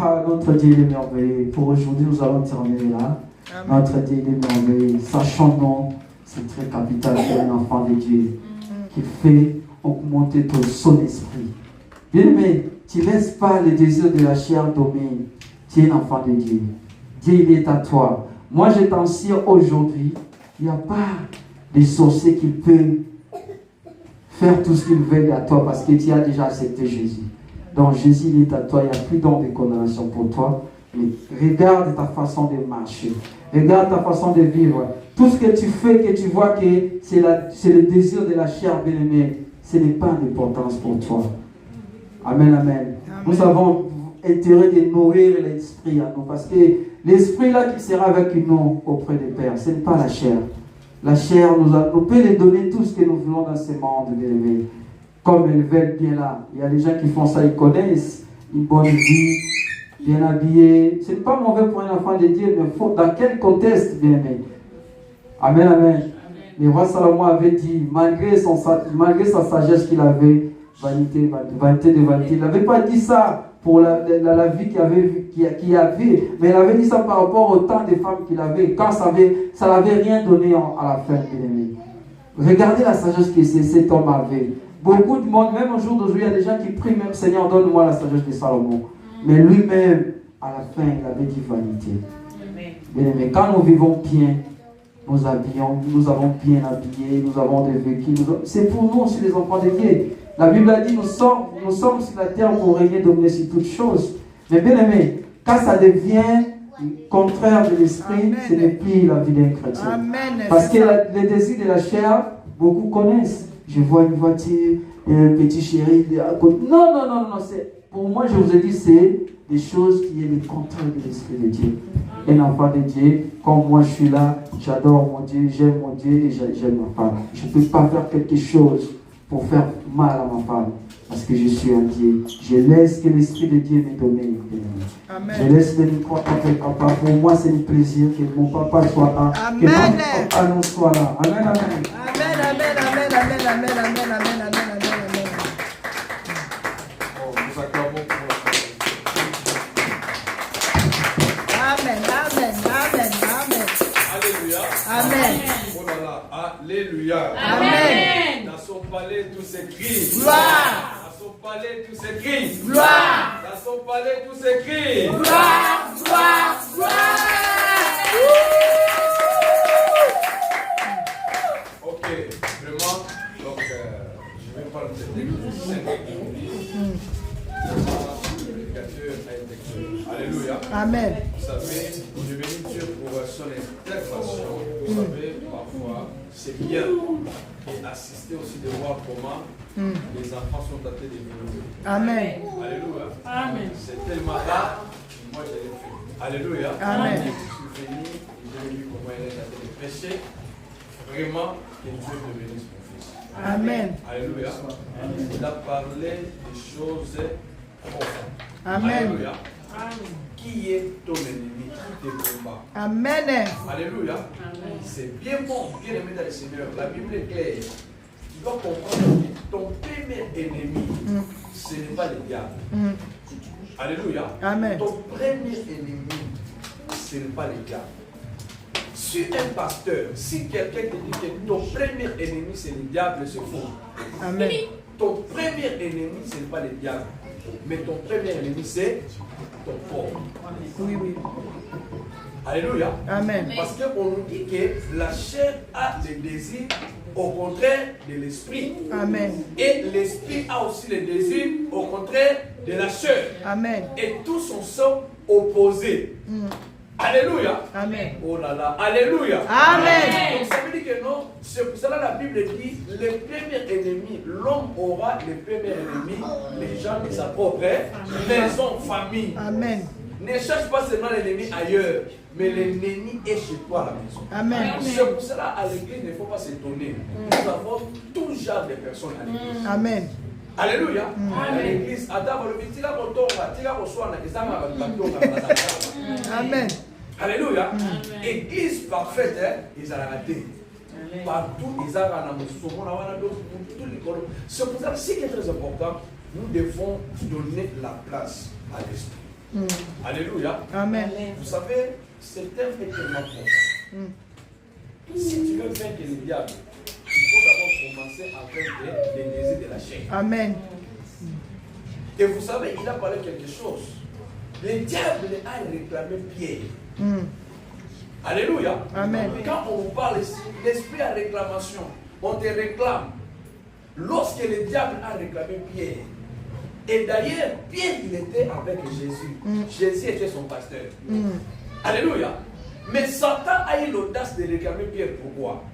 Ah, notre Dieu est merveilleux. Pour aujourd'hui, nous allons terminer là. Amen. Notre Dieu est merveilleux. Sachons-nous, c'est très capital pour un enfant de Dieu qui fait augmenter son esprit. Bien-aimé, tu ne laisses pas les désirs de la chair dominer. Tu es un enfant de Dieu. Dieu, il est à toi. Moi, je t'en tire aujourd'hui. Il n'y a pas de sorcier qui peut faire tout ce qu'il veut à toi parce que tu as déjà accepté Jésus. Donc Jésus, il est à toi. Il n'y a plus d'ordre de condamnation pour toi. Mais regarde ta façon de marcher. Regarde ta façon de vivre. Tout ce que tu fais, que tu vois que c'est le désir de la chair bien-aimée, ce n'est pas d'importance pour toi. Amen, amen. Nous avons intérêt de nourrir l'esprit à nous. Parce que l'esprit là qui sera avec nous auprès du Père, ce n'est pas la chair. La chair nous peut lui donner tout ce que nous voulons dans ce monde, bien-aimé. Comme elles veulent bien là. Il y a des gens qui font ça, ils connaissent une bonne vie, bien habillé. Ce n'est pas mauvais pour un enfant de Dieu, mais faut, dans quel contexte, bien-aimé? Amen, amen. Le roi Salomon avait dit, malgré sa sagesse qu'il avait, vanité de vanité, il n'avait pas dit ça pour la vie qu'il avait, mais il avait dit ça par rapport au temps des femmes qu'il avait, quand ça n'avait rien donné à la fin, bien-aimé. Regardez la sagesse que cet homme avait. Beaucoup de monde, même au jour d'aujourd'hui, il y a des gens qui prient même, Seigneur, donne-moi la sagesse de Salomon. Mais lui-même, à la fin, il avait dit vanité. Mais quand nous vivons bien, nous avons bien habillé, nous avons des véhicules. C'est pour nous aussi les enfants de Dieu. La Bible a dit, nous sommes sur la terre pour régner, dominer sur toutes choses. Mais bien aimé, quand ça devient contraire de l'esprit, ce n'est plus la vie d'un chrétien. Amen. Parce que les désirs de la chair, beaucoup connaissent. Je vois une voiture, un petit chéri. Non. Pour moi, je vous ai dit, c'est des choses qui sont le contraire de l'esprit de Dieu. Un enfant de Dieu, comme moi je suis là, j'adore mon Dieu, j'aime mon Dieu et j'aime ma femme. Je ne peux pas faire quelque chose pour faire mal à ma femme. Parce que je suis un Dieu. Je laisse que l'Esprit de Dieu me domine. Amen. Je laisse le micro à papa. Pour moi, c'est un plaisir que mon papa soit là. Amen. Que mon papa nous soit là. Amen, amen. Amen. Oh, nous acclamons pour Alléluia. Amen. Oh là là. Alléluia. Amen. Dans son palais, tous ces cris. Gloire. Dans son palais, tous ces cris. Gloire. Dans son palais, tous ces cris. Gloire. Ok, vraiment. Donc, je vais parler de cette église. Prédicateur a été créé. Alléluia. Amen. Vous savez, je bénis Dieu pour son intervention. Vous savez, parfois, c'est bien. Et assister aussi de voir comment les enfants sont datés de venir. Amen. Alléluia. Amen. C'est tellement rare. Moi, je l'ai fait. Alléluia. Amen. Je suis venu, j'ai vu comment il est daté de péché. Vraiment, que Dieu te bénisse, mon fils. Amen. Alléluia. Il a parlé des choses profondes. Amen. Alléluia. Qui est ton ennemi? Qui te combat? Amen. Alléluia. C'est bien bon, bien aimé dans le Seigneur. La Bible est claire. Tu dois comprendre que ton premier ennemi, ce n'est pas le diable. Alléluia. Amen. Ton premier ennemi, ce n'est pas le diable. Si un pasteur, si quelqu'un te dit que ton premier ennemi c'est le diable, c'est faux. Amen. Ton premier ennemi, ce n'est pas le diable. Mais ton premier ennemi, c'est ton corps. Oui. Alléluia. Amen. Parce qu'on nous dit que la chair a des désirs au contraire de l'esprit. Amen. Et l'esprit a aussi les désirs au contraire de la chair. Amen. Et tous sont opposés. Alléluia. Amen. Oh là là. Alléluia. Amen. Donc ça veut dire que non. C'est pour cela que la Bible dit le premier ennemi, l'homme aura le premier ennemi, les gens de sa propre maison, famille. Amen. Ne cherche pas seulement l'ennemi ailleurs, mais l'ennemi est chez toi à la maison. Amen. C'est pour cela à l'église, il ne faut pas s'étonner. Nous avons tout genre de personnes à l'église. Amen. Alléluia. À l'église, Amen. Alléluia. Église parfaite, ils ont raté. Partout, ils ont raté. C'est pour ça que ce qui est très important, nous devons donner la place à l'esprit. Alléluia. Amen. Vous savez, c'est un fait tellement important. Si tu veux vaincre le diable, il faut d'abord commencer à vaincre les désirs de la chair. Amen. Et vous savez, il a parlé quelque chose. Le diable a réclamé Pierre. Alléluia. Amen. Quand on vous parle ici, l'esprit à réclamation, on te réclame. Lorsque le diable a réclamé Pierre, et d'ailleurs, Pierre, il était avec Jésus. Jésus était son pasteur. Alléluia. Mais Satan a eu l'audace de réclamer Pierre. Pourquoi?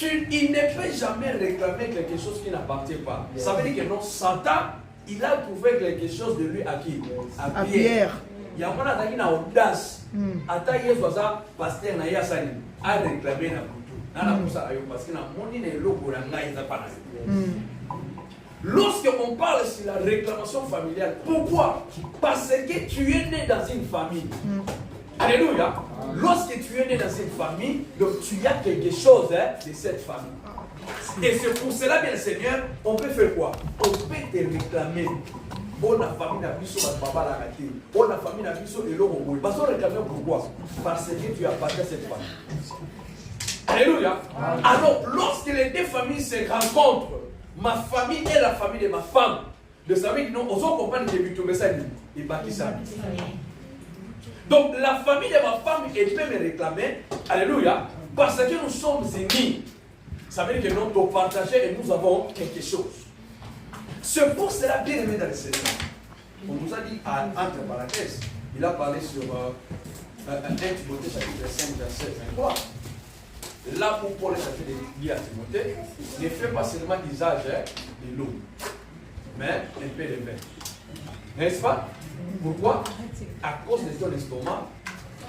Il ne peut jamais réclamer quelque chose qui n'appartient pas. Ça veut dire que non, Satan, il a trouvé quelque chose de lui à qui? À Pierre. Il y a une audace. Ata Yesu aza pasteur na yasani a réclamé na kutu. Na la poussa ayo parce que na moni ne logo na ngai za pana. Lorsque on parle sur la réclamation familiale, pourquoi? Parce que tu es né dans une famille. Alléluia. Lorsque tu es né dans une famille, donc tu as quelque chose de cette famille. Et c'est pour cela, bien Seigneur, on peut faire quoi? On peut te réclamer. On a famille n'a plus sur papa la raté. On a famille n'a plus sur le logo. Parce qu'on réclame pourquoi? Parce que tu appartiens à cette famille. Alléluia. Alors, lorsque les deux familles se rencontrent, ma famille et la famille de ma femme, de savoir que non, on comprend que tu es ça, il bâtit ça. Donc, la famille de ma femme, elle peut me réclamer, alléluia, parce que nous sommes unis. Ça veut dire que nous devons partager et nous avons quelque chose. C'est pour cela, bien aimé dans le Seigneur. On nous a dit, entre parenthèses, il a parlé sur 1 Timothée chapitre 5, verset 23. Là où Paul est dit à Timothée, ne fais pas seulement usage de l'eau, mais un peu de vin. N'est-ce pas? Pourquoi? À cause de ton estomac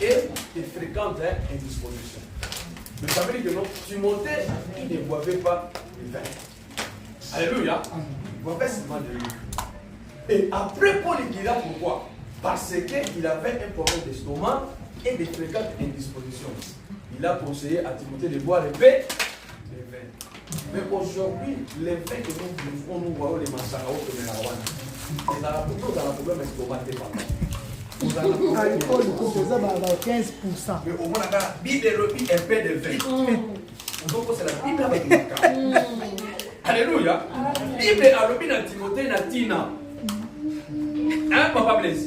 et de fréquentes indispositions. Mais ça veut dire que non, Timothée, il ne boivait pas de vin. Alléluia. Il boivait seulement de l'eau. Et après Paul, il dira pourquoi? Parce qu'il avait un problème d'estomac et de fréquentes indispositions. Il a conseillé à Timothée de boire le vin. Mais aujourd'hui, les vins que nous buvons, nous voyons les massacres de la Rwanda. Et dans la problème estomac, vous avez un Alcool, problème. 15%. Mais au moins, la Bible est un peu de vin. Donc, c'est la Bible avec le cas. Alléluia. Bible a le bin Timothée na Tina. Hein, Papa Blaise?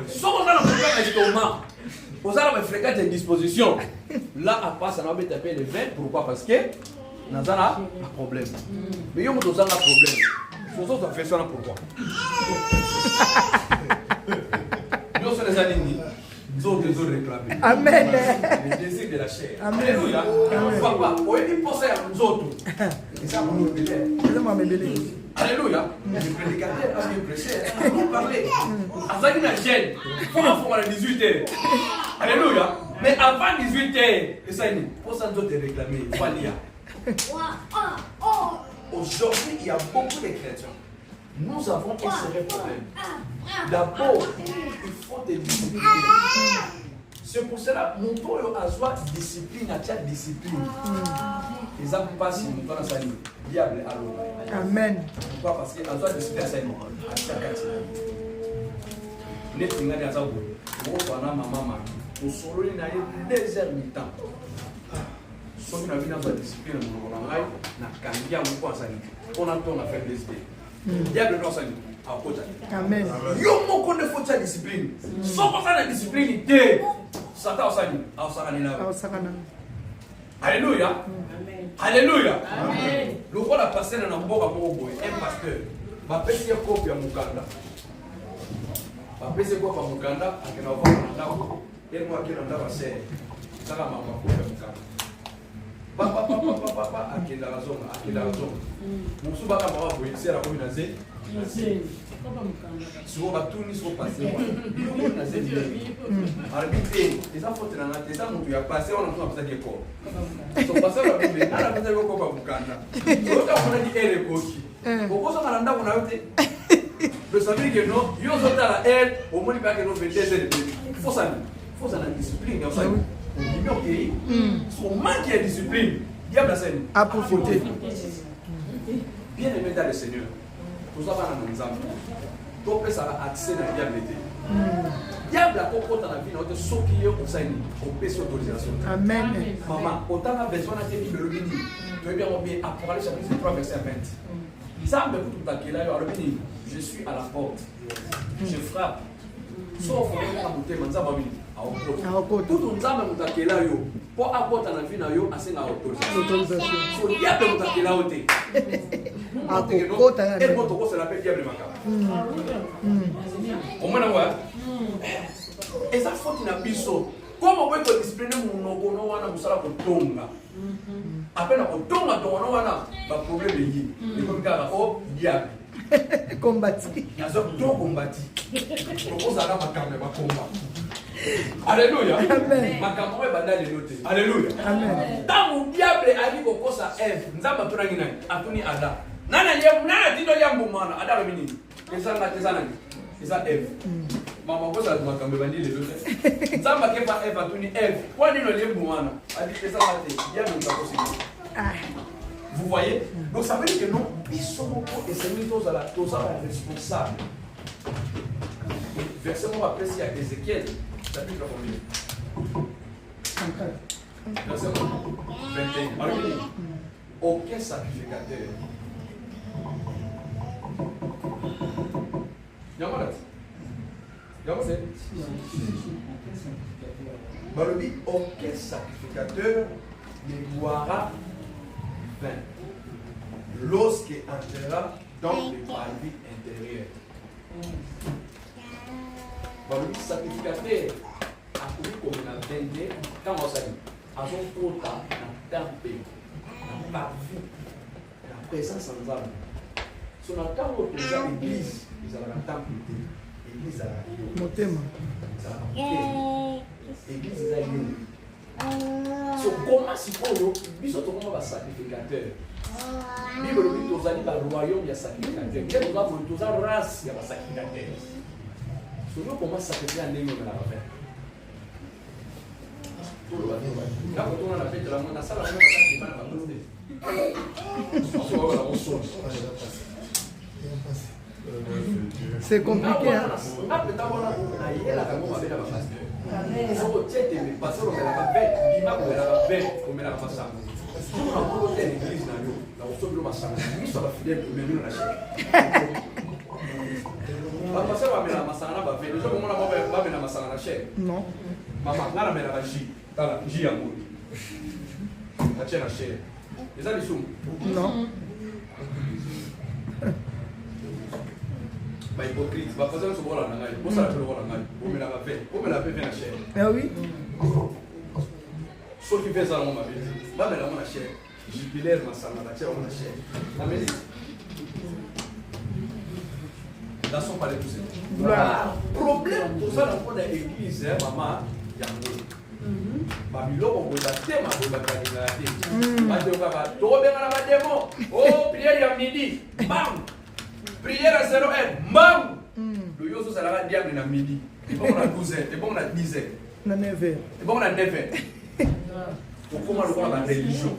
Si on a un problème d'estomac, on a une fréquente indisposition. Là, à part, ça n'a pas été de vin. Pourquoi? Parce que nous avons un problème. Mais nous avons un problème. Nous avons fait ça pourquoi? Nous sommes les animés. Nous avons réclamé. Amen. Les désirs de la chair. Amen. Alléluia. Papa, on est pensé à nous autres. Et ça, on nous révèle. Alléluia. Le prédicateur a bien prêché. Il a parlé. Avant qu'il gêne, il faut avoir 18 heures. Alléluia. Mais avant 18 heures, et ça, il faut ça nous réclamer. Il faut lire. Aujourd'hui, il y a beaucoup de chrétiens. Nous avons un sérieux problème. D'abord, il faut te discipliner. C'est pour cela que nous devons avoir discipline, à chaque discipline. Les hommes passent, nous devons s'allier. Diable, alors. Amen. Pourquoi? Parce que nous devons discipliner à chaque activité. Nous devons faire des choses. Nous devons faire maman. Nous devons faire 2 heures de temps. Soki na bina za discipline mu na ngai na kangia mu kwa sani on a fait des idées diable no sani akota Amen. yo moko ne faut ta discipline soko sana discipline te sata sani au saka ni na alléluia alléluia amen loko la passer na mboka moko boy un pasteur ba pesi copie ya mukanda ba pesi copie ya mukanda akena va na ndako ele mo akena ndako se saka mama copie ya mukanda papa akenda razonga musu baka mama boye c'est la commune zé sur batuni sur passé yo na zé arbitre les enfants de la tête ça mutu ya passé on a fait des corps so passé la bible ala pesa ko kwa bukanda so ta kuna di ele koki boko so kana ndako na yote le savoir que non yo so ta la elle au moins pas que non 22 heures faut ça la discipline ça son manque de discipline, diable a profité. Bien aimé dans le Seigneur, nous avons un exemple. Donc, ça a accès à la diable. Diable a compris dans la vie, notre saut qui est au sein au PC autorisation. Amen. Maman, autant a besoin de te dire le béni. Tu veux bien Apocalypse chapitre 3, verset 20. Ça me coûte tout à quel âge, je suis à la porte. Je frappe. Sauf que je vais vous dire, tout le monde a dit que pour apporter la vie, il y a une autorisation. So, diable est là. Et votre c'est l'appel diable macabre. Comment on voit? Et ça faut qu'il y ait comment on peut discipliner mon nom, on a un tonga. Après, on tonga, on a un problème de yi. Et comme ça, oh, diable. Combattu. Il y a un don combattu. On a un combat. Alléluia. Amen. Makambo est bandé les notes. Alléluia. Amen. Tant le diable a dit qu'on ça Ève, nous avons pris un atuni Ada. Nana dit no yambumana Ada le mini. Et ça c'est ça Ève. Maman ko ça makambo bandé les notes. Nous avons que pas Ève atuni Ève. Quoi dit no yambumana? A dit que ça va te bien nous pas possible. Vous voyez? Donc ça veut dire que non, ils sont beaucoup et c'est nous tous à la responsable. Verset on va apprécier à Ézéchiel. Chapitre combien? 34. Verset 21. Alors, il dit, aucun sacrificateur. Yamalat. Yamalat. Balobi, aucun sacrificateur ne boira vin lorsqu'il entrera dans le parvis intérieur. Le sacrificateur a connu comme un vendé, quand on s'est dit, à son total, dans le temple, dans la vie, la présence en nous. Si on a quand on présente l'église, ils ont le temple, l'église a la Motema. l'église a la so comment si pour biso to comment va sacrificateur Bible dit aux amis par royaume il y a sacrificateur quel nous avons tous en race il y a sacrificateur so nous comment sacrifier en ligne la faire tout le monde là quand on a fait de la monde ça la monde va c'est compliqué. Non. Non. Hypocrite, va faire ce qu'on a dans pour ça le voilà pour me la faire, pour me la faire na chair. Ah oui. Sauf qui fait ça on m'a dit. Va me la mon chair. Jubilaire ma sana la chair on a chair. Amen. Là sont pas les tous. Voilà. Problème pour ça dans l'église maman yango. Babylone on va thème on va parler là. Ba de ka to benga na mademo. Oh prière ya midi. Bam. Prière à 0h, mam! Le yoso ça la diable à midi. Et bon on a 12h, et bon on a 10h. Na 9h. Et bon on a 9h. Pour comment le voir la religion.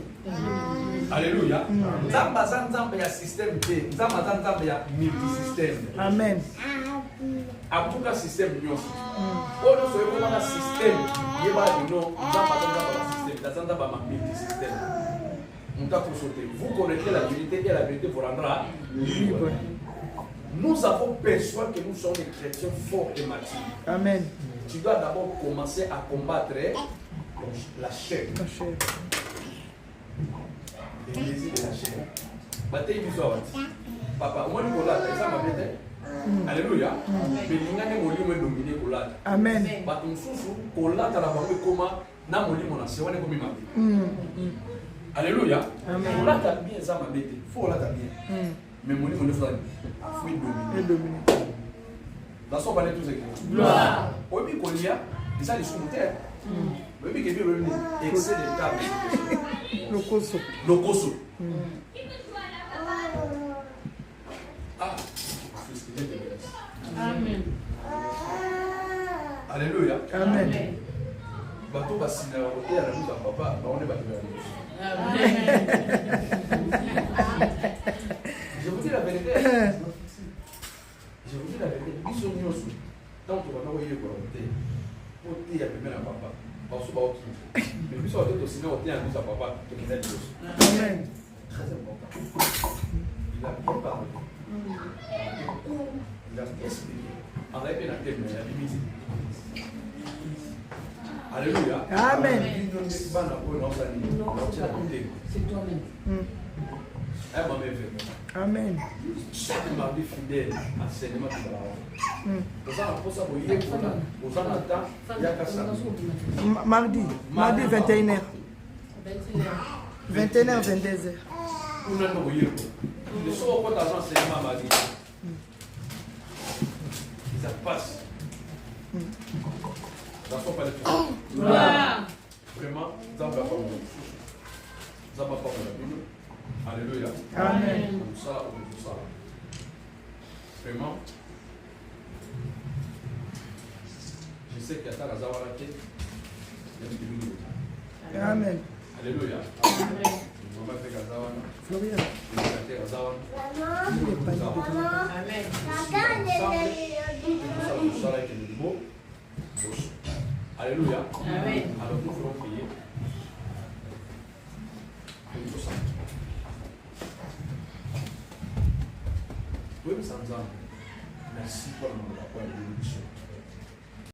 Alléluia. Nzamba nzamba ya système T. Nzamba ya multisystème. Amen. En tout cas système nyonso. Oh non c'est comment un système. Yeba non, nzamba système. Nzamba ma multisystème. On t'a pour sauter. Vous connaîtrez la vérité et la vérité vous rendra libre. Nous avons besoin que nous sommes des chrétiens forts et matures. Amen. Tu dois d'abord commencer à combattre la chair. La chair. Les désirs de la chair. Bataille visuelle. Papa, moi, je suis ça m'a fait. Alléluia. Mais il y a des mots qui dominent pour l'âge. Amen. But on souffre pour l'âge à la banque comme na moli mon ancien, on est comme il Alléluia. Pour l'âge à bien ça m'a fait. Faut l'âge à bien. Mais mon livre, il faut dominer. Dans son palais, tout c'est gloire. Oui, qu'on y a, et ça, les sous-terres. Oui, qui vient le excès de table. Le coso. Le coso. Ah, Amen. Alléluia. Amen. Bateau va signer à côté à la bouche à papa, on est battu à la bouche. Je vous dis la vérité. Je vous dis la vérité. Donc, tu vas nous voyer pour monter. Pour dire, il y a papa. Parce que mais puis, ça va être aussi bien, on tient à nous à papa. Amen. Très important. Il a bien parlé. Il a bien expliqué. En réalité, il a bien limité. Alléluia. Amen. C'est toi-même. Amen. Chaque mardi fidèle, enseignement de la Vous avez pour ça, vous en attendez, il y a qu'à ça. Mardi 21h. 21h, 22h. Vous n'avez pas oublié. Le soir, on peut t'attendre enseignement mardi. Ça passe. Dans son palais. Vraiment, ça va pas pour nous. Ça va pas pour la Bible. Alléluia. Amen. Tout ça, tout ça. Vraiment. Je sais qu'il y a ta Zawa la tête. Amen. Alléluia. Amen. Maman fait Gazawa. Florian. Il a fait Gazawa. Amen. Tout ça là qui est le mot. Alléluia. Amen. Alors nous ferons prier. Tout ça. Oui, mais ça nous a. Merci pour la bénédiction.